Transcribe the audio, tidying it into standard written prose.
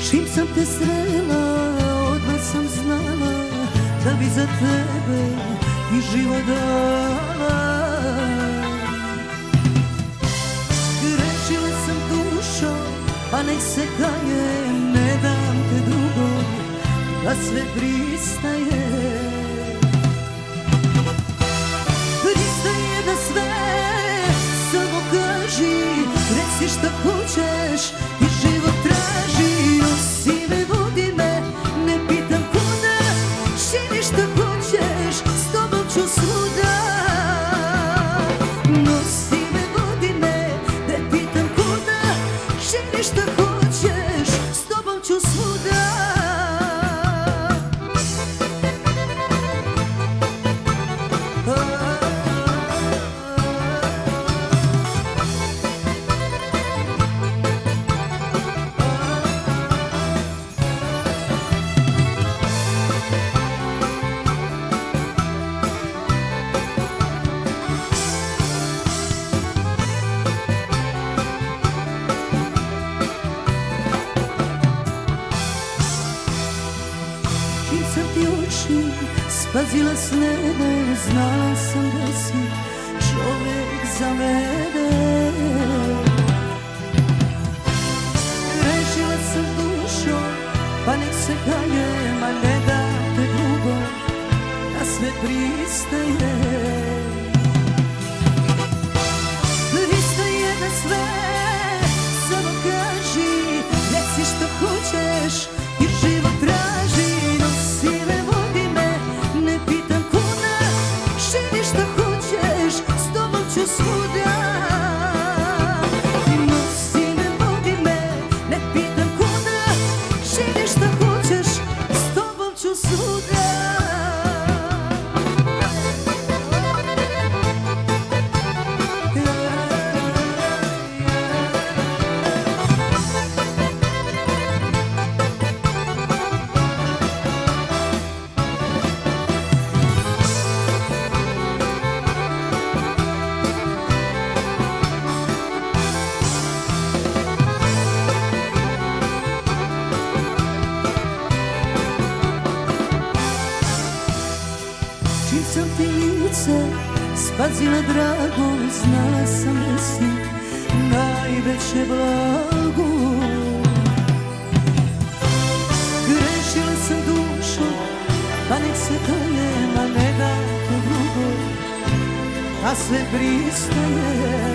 Čim sam te srela, odmah sam znala da bi za tebe i život dala. Grešila sam dušo, pa nek se kajem, ne dam te drugom, da sve pristaje. Pristaje na sve, samo kaži, reci šta hoćeš i život traži. Nosi me, vodi me, ne pitam kuda, čini šta hoćeš, s tobom ću svuda. Nosi me, vodi me, ne pitam kuda, čini šta hoćeš, s tobom ću svuda. Čim sam ti oči spazila s nebe, znala sam da si čovjek za mene. Grešila sam dušo, pa nek se kajem, a ne dam te drugo, da sve pristaje. Pristaje na sve, samo kaži, reci što hoćeš i život traži. Nosi me, vodi me, ne pitam kuda, čini šta hoćeš, s tobom ću svuda. Nosi me, vodi me, ne pitam kuda, čini šta hoćeš, s tobom ću svuda. Čim sam ti lice spazila drago, znala sam da si najveće blago. Grešila sam dušo, pa nek se kajem, a ne dam te drugo, a sve pristaje.